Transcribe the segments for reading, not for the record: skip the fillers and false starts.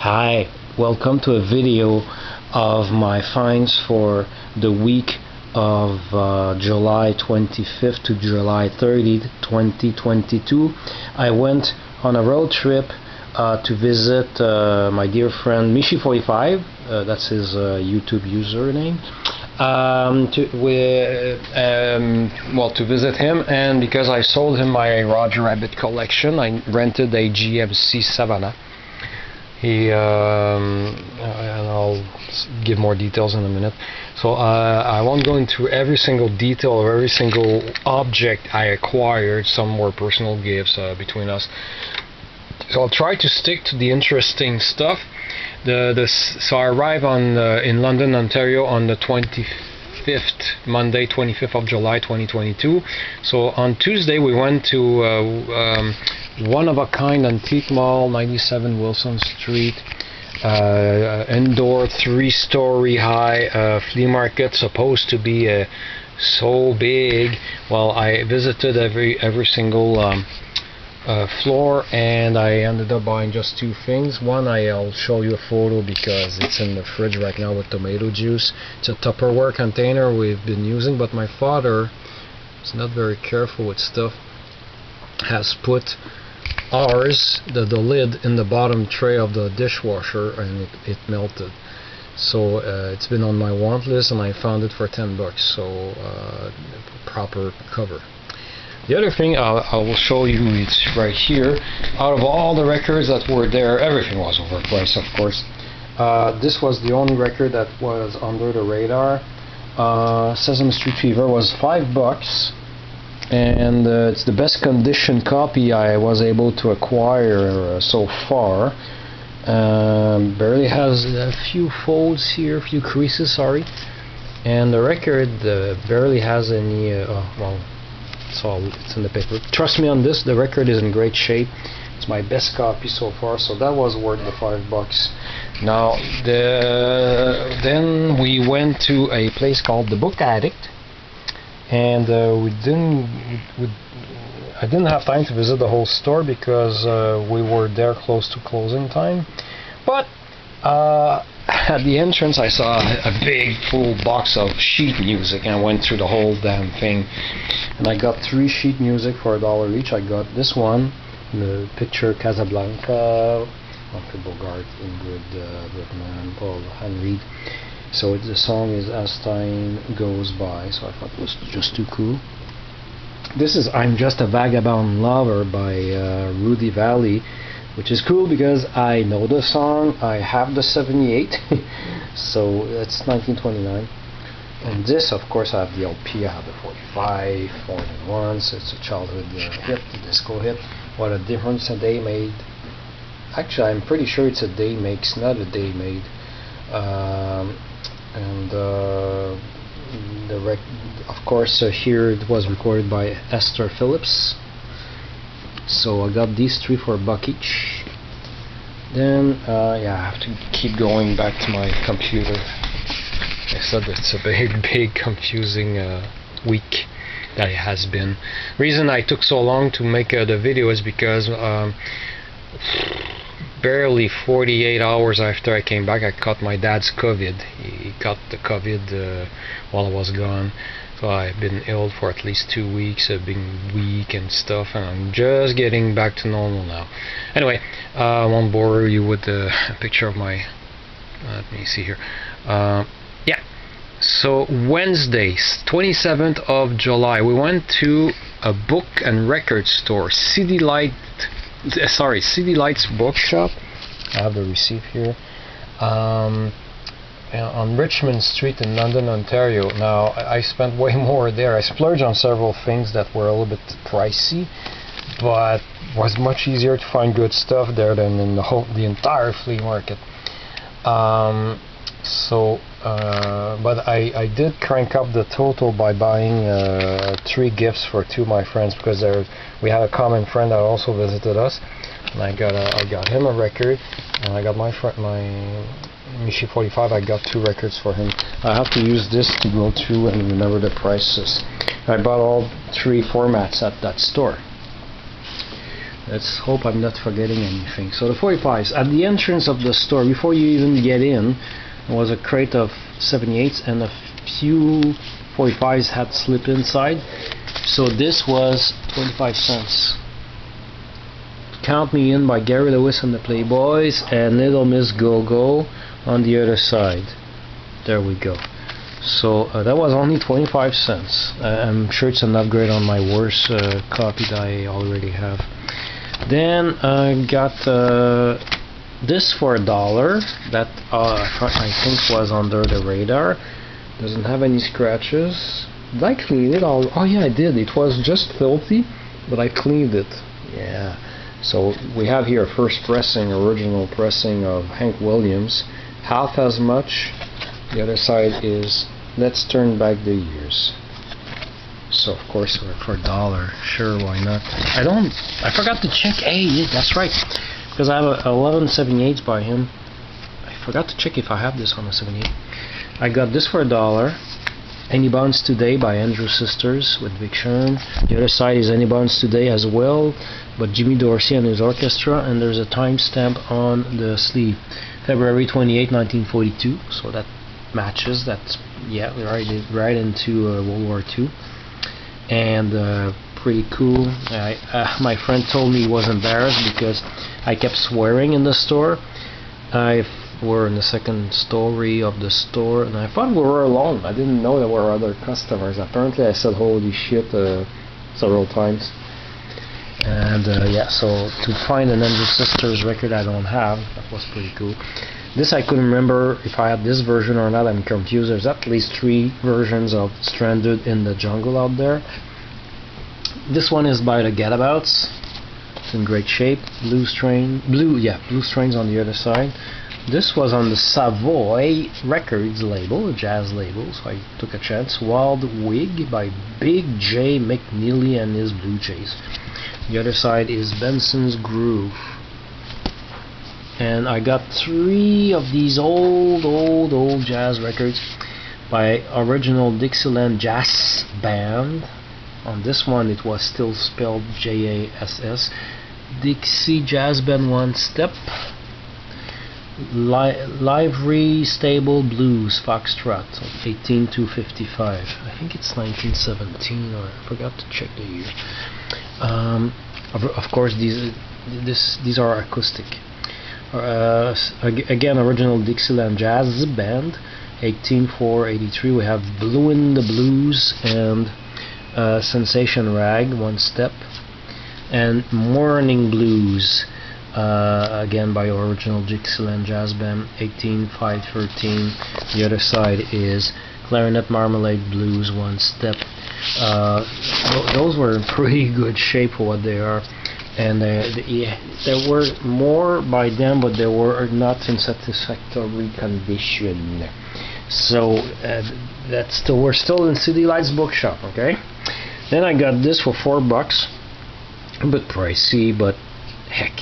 Hi, welcome to a video of my finds for the week of July 25th to July 30th, 2022. I went on a road trip to visit my dear friend Michi45, that's his YouTube username, to visit him, and because I sold him my Roger Rabbit collection, I rented a GMC Savannah. And I'll give more details in a minute. So I won't go into every single detail or every single object I acquired. Some more personal gifts between us. So I'll try to stick to the interesting stuff. So I arrived in London, Ontario on the 25th, Monday, 25th of July, 2022. So on Tuesday we went to one-of-a-kind antique mall, 97 Wilson Street, indoor 3-story high flea market, supposed to be so big. Well, I visited every single floor, and I ended up buying just two things. One, I'll show you a photo because it's in the fridge right now with tomato juice. It's a Tupperware container we've been using, but my father is not very careful with stuff, has put ours, the lid, in the bottom tray of the dishwasher, and it melted. So it's been on my want list, and I found it for $10. So proper cover. The other thing I will show you, it's right here. Out of all the records that were there, everything was overpriced, of course. This was the only record that was under the radar. Sesame Street Fever was $5, and it's the best condition copy I was able to acquire so far. Barely has a few folds here, a few creases, sorry. And the record barely has any, it's in the paper. Trust me on this, the record is in great shape. It's my best copy so far, so that was worth the $5. Now, then we went to a place called the Book Addict, and I didn't have time to visit the whole store because we were there close to closing time. But at the entrance I saw a big full box of sheet music, and I went through the whole damn thing, and I got 3 sheet music for $1 each. I got this one, the picture Casablanca, Humphrey Bogart, Ingrid Bergman, Paul Henry. So the song is As Time Goes By, so I thought it was just too cool. This is I'm Just a Vagabond Lover by Rudy Valley, which is cool because I know the song. I have the 78, so it's 1929. And this, of course, I have the LP, I have the 45, 4-in-1, so it's a childhood hit, the disco hit. What a difference a day made. Actually, I'm pretty sure it's a day makes, not a day made. Of course, here it was recorded by Esther Phillips. So I got these 3 for $1 each. Then, yeah, I have to keep going back to my computer. I said it's a big confusing week that it has been. Reason I took so long to make the video is because barely 48 hours after I came back, I caught my dad's COVID. He got the COVID while I was gone. So I've been ill for at least 2 weeks. I've been weak and stuff, and I'm just getting back to normal now. Anyway, I won't bore you with the picture of my, let me see here. Yeah, so Wednesday, 27th of July, we went to a book and record store, CD Lights Bookshop. I have the receipt here. On Richmond Street in London, Ontario. Now, I spent way more there. I splurged on several things that were a little bit pricey, but was much easier to find good stuff there than in the entire flea market. But I did crank up the total by buying 3 gifts for 2 of my friends, because we had a common friend that also visited us, and I got him a record, and I got my Michi45, I got 2 records for him. I have to use this to go through and remember the prices. I bought all 3 formats at that store. Let's hope I'm not forgetting anything. So the 45s at the entrance of the store, before you even get in, was a crate of 78s and a few 45s had slip inside. So this was 25 cents. Count Me In by Gary Lewis and the Playboys, and Little Miss Go-Go on the other side. There we go. So that was only 25 cents. I'm sure it's an upgrade on my worst copy that I already have. Then I got this for $1 that I think was under the radar. Doesn't have any scratches. Did I clean it all? Oh yeah, I did. It was just filthy, but I cleaned it. Yeah. So we have here first pressing, original pressing of Hank Williams, half as much. The other side is Let's Turn Back the Years. So of course for $1, sure, why not? I forgot to check. Hey, that's right, because I have a 1178 by him. I forgot to check if I have this on a 78. I got this for $1. Any Bounce Today by Andrew Sisters with Big Sean. The other side is Any Bounce Today as well, but Jimmy Dorsey and his orchestra, and there's a timestamp on the sleeve, February 28, 1942. So that matches. That's right into World War II, and pretty cool. My friend told me he was embarrassed because I kept swearing in the store. We're in the second story of the store, and I thought we were alone. I didn't know there were other customers. Apparently I said holy shit several times. And yeah, so to find an Andrew Sisters record I don't have, that was pretty cool. This I couldn't remember if I had this version or not. I'm confused. There's at least 3 versions of Stranded in the Jungle out there. This one is by the Gadabouts. It's in great shape. Blue Strains on the other side. This was on the Savoy Records label, a jazz label, so I took a chance. Wild Wig by Big J McNeely and his Blue Jays. The other side is Benson's Groove. And I got 3 of these old jazz records by Original Dixieland Jazz Band. On this one it was still spelled J-A-S-S. Dixie Jazz Band One Step. Livery Stable Blues Foxtrot, 18 to 55. I think it's 1917, or I forgot to check the year. Of course, these are acoustic. Again, Original Dixieland Jazz Band, 18-4-83. We have Blue the Blues and Sensation Rag, One Step, and Morning Blues. Again by Original Dixieland Jazz Band, 18-5-13. The other side is Clarinet Marmalade Blues, One Step. Those were in pretty good shape for what they are, and there were more by them, but they were not in satisfactory condition. So we're still in City Lights Bookshop, okay? Then I got this for $4, a bit pricey, but heck.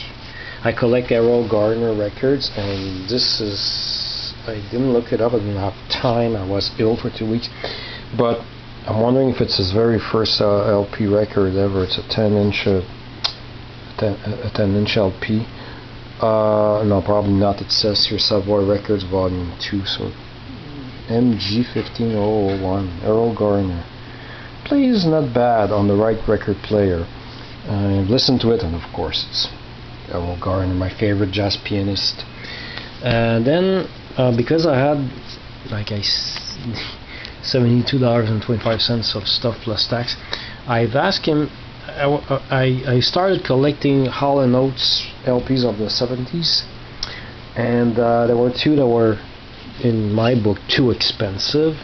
I collect Errol Garner records, and this is, I didn't look it up, I didn't have time, I was ill for 2 weeks, but I'm wondering if it's his very first LP record ever. It's a 10-inch LP. No, probably not. It says here Savoy Records Volume 2, so MG15001, Errol Garner. Plays not bad on the right record player. Listen to it, and of course it's Errol Garner, my favorite jazz pianist. And then because I had like $72.25 of stuff plus tax, I've asked him. I started collecting Hall & Oates LPs of the 70s, and there were 2 that were in my book too expensive,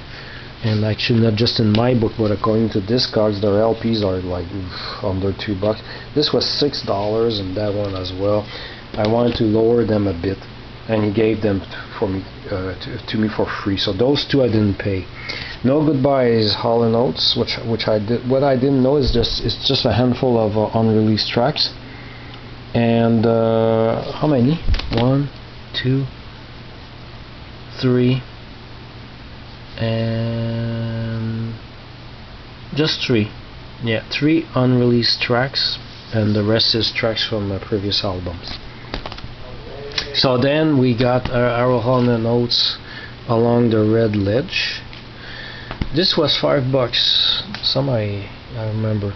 and actually not just in my book, but according to Discogs, their LPs are like under $2. This was $6, and that one as well. I wanted to lower them a bit, and he gave them for me to me for free. So those 2 I didn't pay. No Goodbyes Hall & Oates, which I did. What I didn't know is it's just a handful of unreleased tracks. And how many? 1, 2, 3. And just 3. Yeah, 3 unreleased tracks. and the rest is tracks from previous albums. So then we got Arrowhorn Notes Along the Red Ledge. This was $5. Some I remember.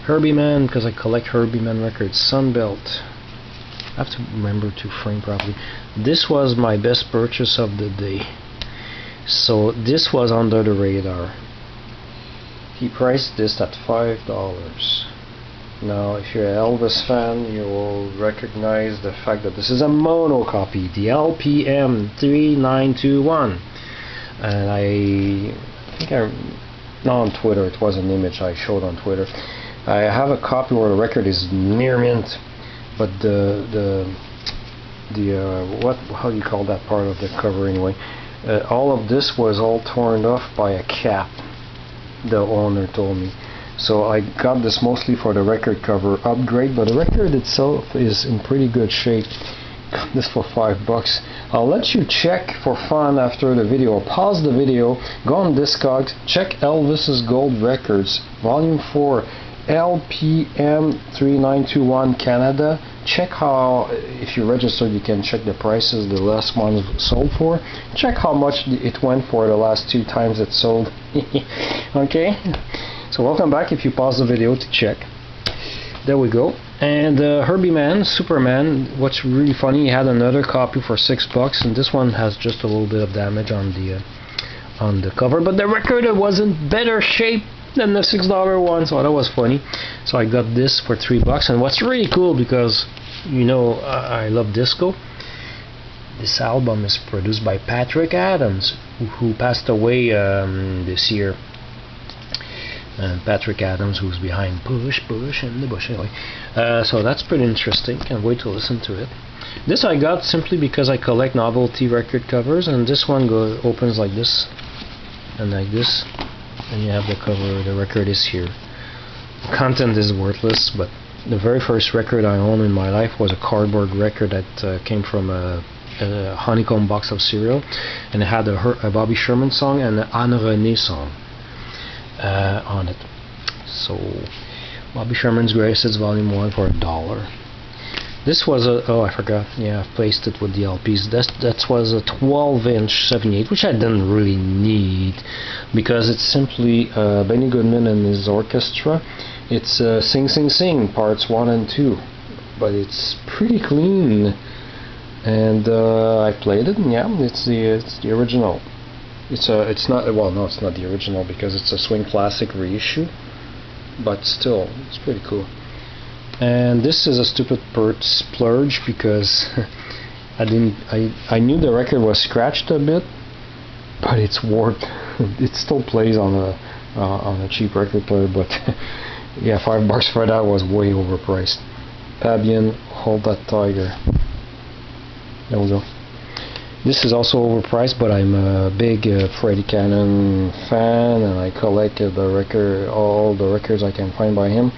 Herbie Man, because I collect Herbie Man records. Sunbelt. I have to remember to frame properly. This was my best purchase of the day. So this was under the radar. He priced this at $5. Now, if you're an Elvis fan, you will recognize the fact that this is a mono copy, the LPM 3921. And I think not on Twitter, it was an image I showed on Twitter. I have a copy where the record is near mint, but how do you call that part of the cover anyway? All of this was all torn off by a cat, the owner told me. So I got this mostly for the record cover upgrade, but the record itself is in pretty good shape. Got this for $5. I'll let you check for fun after the video. Pause the video, go on Discogs, check Elvis's Gold Records, Volume 4, LPM 3921 Canada. Check how, if you registered, you can check the prices the last one sold for. Check how much it went for the last 2 times it sold. Okay, so welcome back if you pause the video to check. There we go. And Herbie Man, Superman, what's really funny, he had another copy for $6, and this one has just a little bit of damage on the cover, but the record was in better shape than the $6 one, so that was funny. So I got this for $3, and what's really cool, because you know I love disco, this album is produced by Patrick Adams, who passed away this year. Patrick Adams, who's behind Push in the Bush, anyway. So that's pretty interesting. Can't wait to listen to it. This I got simply because I collect novelty record covers, and this one opens like this and like this, and you have the cover. The record is here. The content is worthless, but the very first record I owned in my life was a cardboard record that came from a honeycomb box of cereal, and it had a Bobby Sherman song and an Anne Renee song on it. So Bobby Sherman's Greatest Hits Volume 1 for $1. This was I forgot, yeah, I've placed it with the LPs. That was a 12-inch 78, which I didn't really need, because it's simply Benny Goodman and his orchestra. It's Sing Sing Sing parts 1 and 2, but it's pretty clean, and I played it, and yeah, it's the original. It's not the original, because it's a Swing Classic reissue, but still, it's pretty cool. And this is a stupid splurge, because I knew the record was scratched a bit, but it's warped. It still plays on a cheap record player, but yeah, $5 for that was way overpriced. Fabian, Hold That Tiger. There we go. This is also overpriced, but I'm a big Freddie Cannon fan, and I collect all the records I can find by him.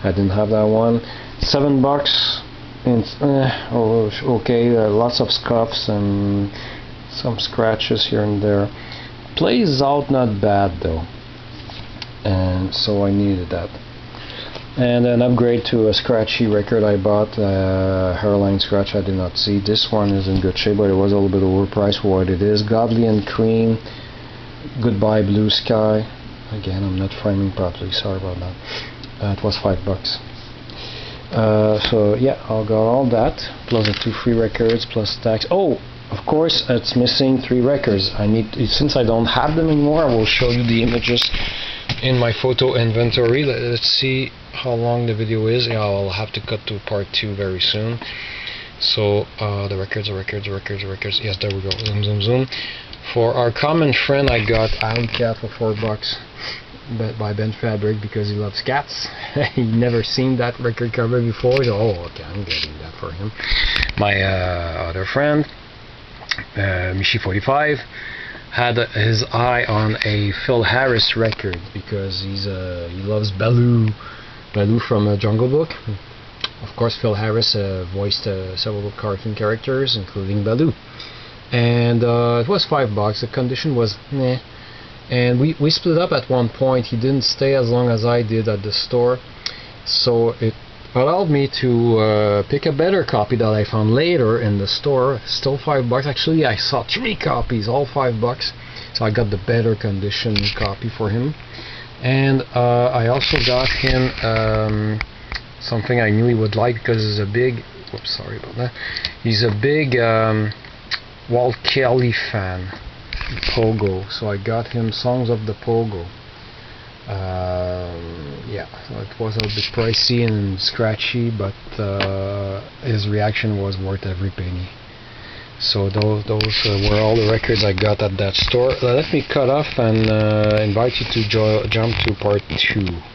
I didn't have that one. $7, and okay, lots of scuffs and some scratches here and there. Plays out not bad though, and so I needed that. And an upgrade to a scratchy record I bought, Hairline Scratch I did not see. This one is in good shape, but it was a little bit overpriced for what it is. Godley and Cream, Goodbye Blue Sky. Again, I'm not framing properly, sorry about that. It was $5. So yeah, I'll got all that, plus the 2 free records, plus tax. Oh, of course, it's missing 3 records. Since I don't have them anymore, I will show you the images in my photo inventory. Let's see how long the video is. Yeah, I'll have to cut to part 2 very soon. So the records. Yes, there we go. Zoom. For our common friend, I got Alley Cat for $4 by Ben Fabric, because he loves cats. He never seen that record cover before, so okay, I'm getting that for him. My other friend, Michi45, had his eye on a Phil Harris record, because he loves Baloo from Jungle Book. Of course, Phil Harris voiced several cartoon characters, including Baloo. And it was $5. The condition was meh. And we split up at one point. He didn't stay as long as I did at the store, so allowed me to pick a better copy that I found later in the store. Still $5. Actually, I saw 3 copies, all $5. So I got the better condition copy for him. And I also got him something I knew he would like, because he's a big, whoops, sorry about that. He's a big Walt Kelly fan, Pogo. So I got him Songs of the Pogo. Yeah, so it was a bit pricey and scratchy, but his reaction was worth every penny. So those were all the records I got at that store. Let me cut off and invite you to jump to part 2.